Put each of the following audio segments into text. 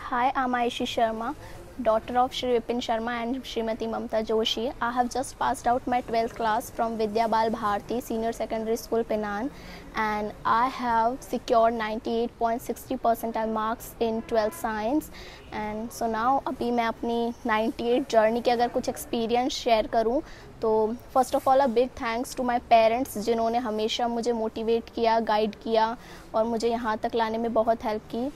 Hi, I'm Aishi Sharma, daughter of Shri Vipin Sharma and Srimati Mamta Joshi. I have just passed out my 12th class from Vidya Bal Bharti Senior Secondary School, Penang, and I have secured 98.60 percentile marks in 12th science. And so now अभी मैं अपनी 98 journey के अगर कुछ experience share करूँ तो first of all a big thanks to my parents, जिन्होंने हमेशा मुझे मोटिवेट किया, गाइड किया और मुझे यहाँ तक लाने में बहुत हेल्प की.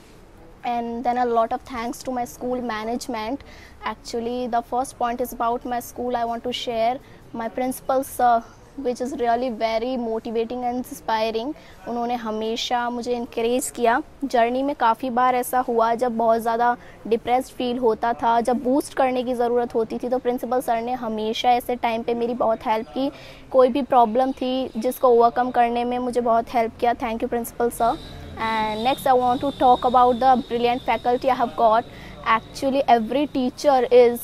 And then a lot of thanks to my school management. Actually, the first point is about my school. I want to share my principal sir, which is really very motivating and inspiring. उन्होंने हमेशा मुझे encourage किया. Journey में काफ़ी बार ऐसा हुआ जब बहुत ज़्यादा डिप्रेस्ड फील होता था, जब बूस्ट करने की ज़रूरत होती थी, तो प्रिंसिपल सर ने हमेशा ऐसे टाइम पे मेरी बहुत हेल्प की. कोई भी प्रॉब्लम थी जिसको ओवरकम करने में मुझे बहुत हेल्प किया. Thank you principal sir. And next I want to talk about the brilliant faculty I have got. Actually every teacher is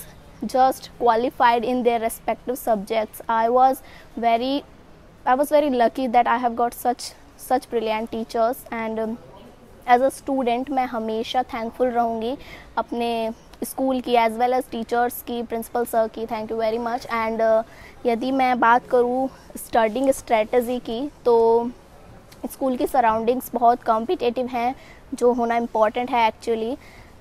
just qualified in their respective subjects. I was very lucky that I have got such brilliant teachers, and as a student मैं हमेशा thankful रहूँगी अपने school की as well as teachers की, principal sir की. Thank you very much. And यदि मैं बात करूँ स्टडिंग स्ट्रेटजी की, तो स्कूल की सराउंडिंग्स बहुत कॉम्पिटिटिव हैं, जो होना इम्पॉर्टेंट है एक्चुअली.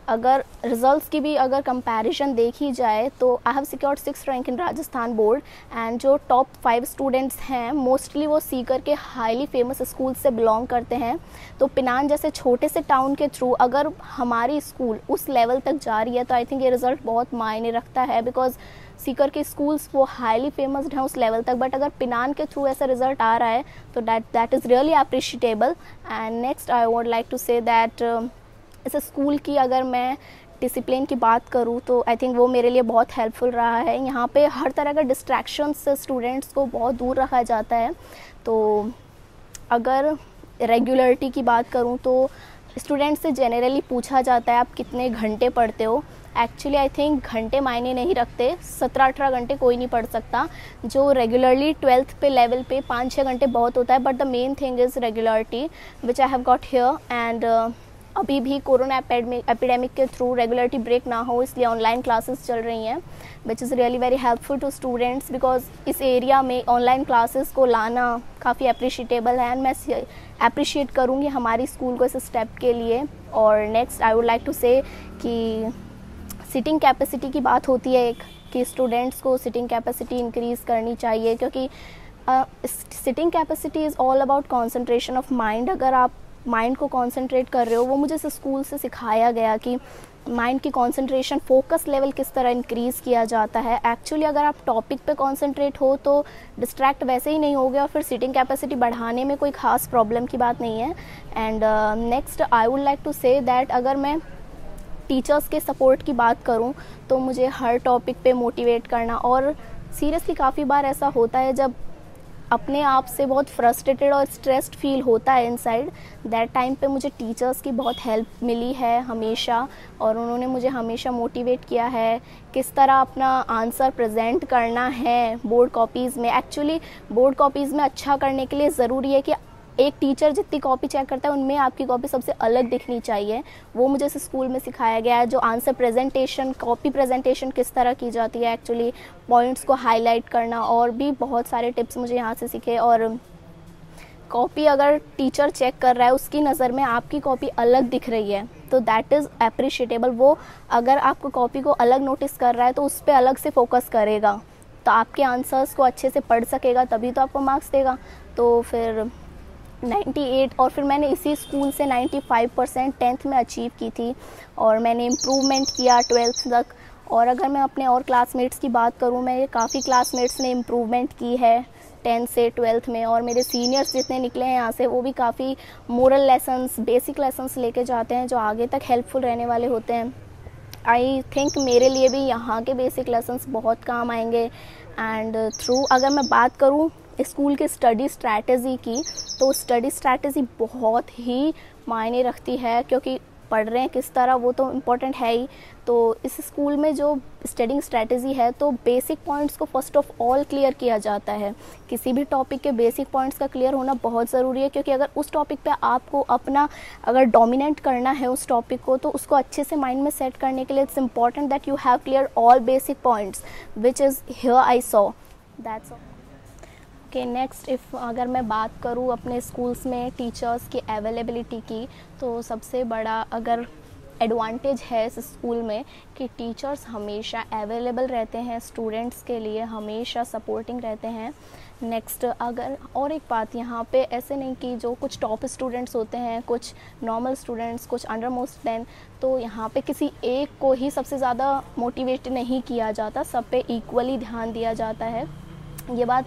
अगर रिजल्ट्स की भी अगर कंपैरिजन देखी जाए तो I have secured 6th rank in Rajasthan board, and जो टॉप 5 स्टूडेंट्स हैं मोस्टली वो सीकर के हाईली फेमस स्कूल से बिलोंग करते हैं. तो पिनांग जैसे छोटे से टाउन के थ्रू अगर हमारी स्कूल उस लेवल तक जा रही है तो आई थिंक ये रिज़ल्ट बहुत मायने रखता है, बिकॉज सीकर के स्कूल्स वो हाईली फेमस्ड हैं उस लेवल तक. बट अगर पिनांग के थ्रू ऐसा रिजल्ट आ रहा है तो that is really appreciatable. And next I would like to say that इस स्कूल की अगर मैं डिसिप्लिन की बात करूँ तो आई थिंक वो मेरे लिए बहुत हेल्पफुल रहा है. यहाँ पे हर तरह का डिस्ट्रैक्शन से स्टूडेंट्स को बहुत दूर रखा जाता है. तो अगर रेगुलरिटी की बात करूँ तो स्टूडेंट से जनरली पूछा जाता है आप कितने घंटे पढ़ते हो. एक्चुअली आई थिंक घंटे मायने नहीं रखते, 17-18 घंटे कोई नहीं पढ़ सकता. जो रेगुलरली 12th पे लेवल पे 5-6 घंटे बहुत होता है, but the main thing is regularity which I have got here. And अभी भी कोरोना एपिडेमिक के थ्रू रेगुलरिटी ब्रेक ना हो इसलिए ऑनलाइन क्लासेस चल रही हैं, which is really very helpful to students, because इस एरिया में ऑनलाइन क्लासेस को लाना काफ़ी अप्रिशिएटेबल है. एंड मैं अप्रिशिएट करूँगी हमारी स्कूल को इस स्टेप के लिए. और next I would like to say कि सिटिंग कैपेसिटी की बात होती है एक, कि स्टूडेंट्स को सिटिंग कैपेसिटी इंक्रीज़ करनी चाहिए, क्योंकि sitting capacity is all about concentration of mind. अगर आप माइंड को कॉन्सेंट्रेट कर रहे हो, वो मुझे इस स्कूल से सिखाया गया कि माइंड की कॉन्सेंट्रेशन, फोकस लेवल किस तरह इंक्रीज़ किया जाता है. एक्चुअली अगर आप टॉपिक पे कॉन्सेंट्रेट हो तो डिस्ट्रैक्ट वैसे ही नहीं होगे, और फिर सिटिंग कैपेसिटी बढ़ाने में कोई ख़ास प्रॉब्लम की बात नहीं है. And next I would like to say that अगर मैं टीचर्स के सपोर्ट की बात करूं तो मुझे हर टॉपिक पे मोटिवेट करना, और सीरियसली काफ़ी बार ऐसा होता है जब अपने आप से बहुत फ्रस्ट्रेटेड और स्ट्रेस्ड फील होता है इनसाइड, दैट टाइम पे मुझे टीचर्स की बहुत हेल्प मिली है हमेशा, और उन्होंने मुझे हमेशा मोटिवेट किया है किस तरह अपना आंसर प्रेजेंट करना है बोर्ड कॉपीज़ में. एक्चुअली बोर्ड कॉपीज़ में अच्छा करने के लिए ज़रूरी है कि एक टीचर जितनी कॉपी चेक करता है उनमें आपकी कॉपी सबसे अलग दिखनी चाहिए. वो मुझे इस स्कूल में सिखाया गया है. जो आंसर प्रेजेंटेशन, कॉपी प्रेजेंटेशन किस तरह की जाती है, एक्चुअली पॉइंट्स को हाईलाइट करना, और भी बहुत सारे टिप्स मुझे यहाँ से सीखे. और कॉपी अगर टीचर चेक कर रहा है उसकी नज़र में आपकी कॉपी अलग दिख रही है तो दैट इज़ अप्रिशिएटेबल. वो अगर आपको कॉपी को अलग नोटिस कर रहा है तो उस पर अलग से फोकस करेगा, तो आपके आंसर्स को अच्छे से पढ़ सकेगा, तभी तो आपको मार्क्स देगा. तो फिर 98, और फिर मैंने इसी स्कूल से 95% 10th में अचीव की थी, और मैंने इम्प्रूवमेंट किया 12th तक. और अगर मैं अपने और क्लासमेट्स की बात करूं, मेरे काफ़ी क्लासमेट्स ने इम्प्रूवमेंट की है 10th से 12th में, और मेरे सीनियर्स जितने निकले हैं यहाँ से वो भी काफ़ी मोरल लेसन्स, बेसिक लेसन्स लेके जाते हैं जो आगे तक हेल्पफुल रहने वाले होते हैं. आई थिंक मेरे लिए भी यहाँ के बेसिक लेसन्स बहुत काम आएंगे. एंड थ्रू अगर मैं बात करूँ स्कूल के स्टडी स्ट्रैटेजी की, तो स्टडी स्ट्रैटेजी बहुत ही मायने रखती है, क्योंकि पढ़ रहे हैं किस तरह वो तो इम्पोर्टेंट है ही। तो इस स्कूल में जो स्टडिंग स्ट्रेटजी है तो बेसिक पॉइंट्स को फर्स्ट ऑफ ऑल क्लियर किया जाता है। किसी भी टॉपिक के बेसिक पॉइंट्स का क्लियर होना बहुत ज़रूरी है, क्योंकि अगर उस टॉपिक पे आपको अपना अगर डोमिनेट करना है उस टॉपिक को, तो उसको अच्छे से माइंड में सेट करने के लिए it's important that you have clear all basic points which is here I saw that's all. Okay, next अगर मैं बात करूँ अपने स्कूल्स में टीचर्स की अवेलेबिलिटी की, तो सबसे बड़ा अगर एडवांटेज है इस स्कूल में कि टीचर्स हमेशा अवेलेबल रहते हैं स्टूडेंट्स के लिए, हमेशा सपोर्टिंग रहते हैं। नेक्स्ट अगर और एक बात, यहाँ पे ऐसे नहीं कि जो कुछ टॉप स्टूडेंट्स होते हैं, कुछ नॉर्मल स्टूडेंट्स, कुछ अंडर मोस्ट 10, तो यहाँ पे किसी एक को ही सबसे ज़्यादा मोटिवेट नहीं किया जाता, सब पे इक्वली ध्यान दिया जाता है। ये बात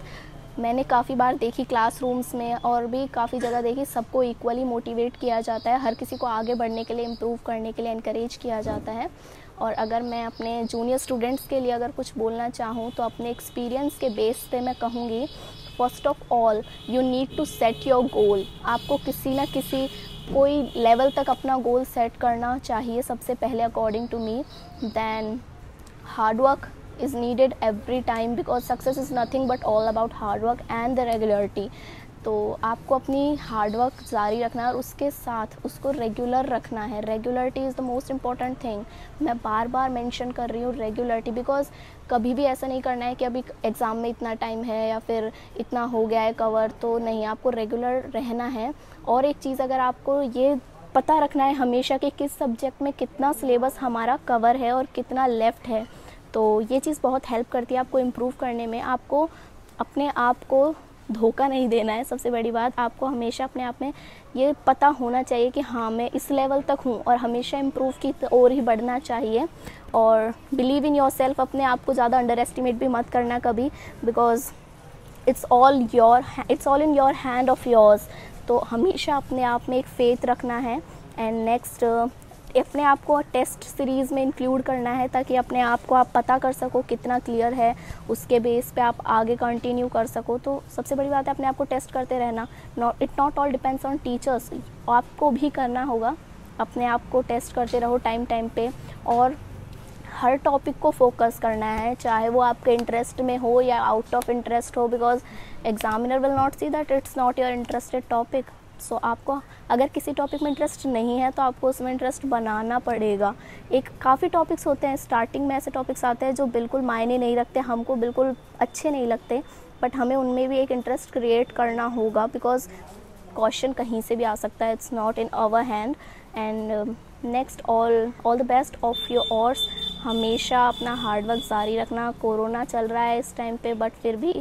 मैंने काफ़ी बार देखी क्लासरूम्स में और भी काफ़ी जगह देखी, सबको इक्वली मोटिवेट किया जाता है, हर किसी को आगे बढ़ने के लिए, इम्प्रूव करने के लिए इनकरेज किया जाता है। और अगर मैं अपने जूनियर स्टूडेंट्स के लिए अगर कुछ बोलना चाहूँ तो अपने एक्सपीरियंस के बेस पे मैं कहूँगी, first of all you need to set your goal. आपको किसी ना किसी कोई लेवल तक अपना गोल सेट करना चाहिए सबसे पहले according to me. Then hard work is needed every time because success is nothing but all about hard work and the regularity। तो आपको अपनी हार्ड वर्क जारी रखना है और उसके साथ उसको रेगुलर रखना है। Regularity is the most important thing. मैं बार बार मेंशन कर रही हूँ रेगुलरिटी, बिकॉज कभी भी ऐसा नहीं करना है कि अभी एग्ज़ाम में इतना टाइम है या फिर इतना हो गया है कवर, तो नहीं, आपको रेगुलर रहना है। और एक चीज़, अगर आपको ये पता रखना है हमेशा कि किस सब्जेक्ट में कितना सिलेबस हमारा कवर है और कितना लेफ़्ट है, तो ये चीज़ बहुत हेल्प करती है आपको इम्प्रूव करने में। आपको अपने आप को धोखा नहीं देना है, सबसे बड़ी बात। आपको हमेशा अपने आप में ये पता होना चाहिए कि हाँ, मैं इस लेवल तक हूँ और हमेशा इम्प्रूव की ओर ही बढ़ना चाहिए। और बिलीव इन योर सेल्फ, अपने आप को ज़्यादा अंडर एस्टिमेट भी मत करना कभी, because it's all in your hand of yours. तो हमेशा अपने आप में एक फेथ रखना है। एंड नेक्स्ट, अपने आप को टेस्ट सीरीज़ में इंक्लूड करना है ताकि अपने आप को आप पता कर सको कितना क्लियर है, उसके बेस पे आप आगे कंटिन्यू कर सको। तो सबसे बड़ी बात है अपने आप को टेस्ट करते रहना। It not all depends on teachers, आपको भी करना होगा, अपने आप को टेस्ट करते रहो टाइम पे। और हर टॉपिक को फोकस करना है, चाहे वो आपके इंटरेस्ट में हो या आउट ऑफ इंटरेस्ट हो, because examiner will not see that it's not your interested topic. So आपको अगर किसी टॉपिक में इंटरेस्ट नहीं है तो आपको उसमें इंटरेस्ट बनाना पड़ेगा। एक काफ़ी टॉपिक्स होते हैं, स्टार्टिंग में ऐसे टॉपिक्स आते हैं जो बिल्कुल मायने नहीं रखते, हमको बिल्कुल अच्छे नहीं लगते, बट हमें उनमें भी एक इंटरेस्ट क्रिएट करना होगा, बिकॉज क्वेश्चन कहीं से भी आ सकता है, it's not in our hand. And next, all the best of your ours. हमेशा अपना हार्डवर्क जारी रखना। कोरोना चल रहा है इस टाइम पे, बट फिर भी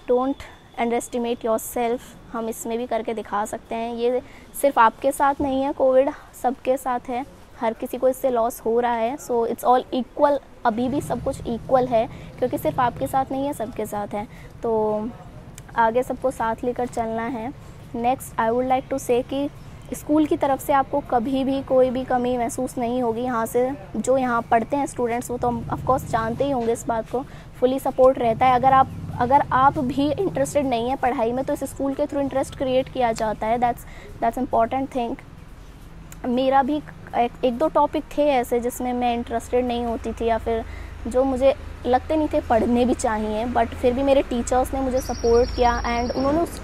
don't under estimate your self. हम इसमें भी करके दिखा सकते हैं। ये सिर्फ आपके साथ नहीं है, कोविड सबके साथ है, हर किसी को इससे लॉस हो रहा है। सो इट्स ऑल इक्वल, अभी भी सब कुछ इक्वल है, क्योंकि सिर्फ आपके साथ नहीं है, सबके साथ है। तो आगे सबको साथ लेकर चलना है। Next, I would like to say कि स्कूल की तरफ से आपको कभी भी कोई भी कमी महसूस नहीं होगी। यहाँ से जो यहाँ पढ़ते हैं स्टूडेंट्स, वो तो ऑफकोर्स जानते ही होंगे इस बात को, फुली सपोर्ट रहता है। अगर आप भी इंटरेस्टेड नहीं है पढ़ाई में, तो इस स्कूल के थ्रू इंटरेस्ट क्रिएट किया जाता है। That's important thing. मेरा भी एक दो टॉपिक थे ऐसे जिसमें मैं इंटरेस्टेड नहीं होती थी, या फिर जो मुझे लगते नहीं थे पढ़ने भी चाहिए, बट फिर भी मेरे टीचर्स ने मुझे सपोर्ट किया एंड उन्होंने उस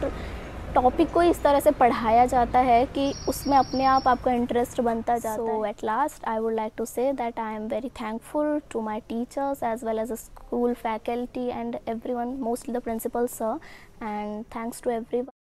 टॉपिक को इस तरह से पढ़ाया जाता है कि उसमें अपने आप आपका इंटरेस्ट बनता जाता है। So at last I would like to say that I am very thankful to my teachers as well as the school faculty and everyone, mostly the principal sir, and thanks to everyone.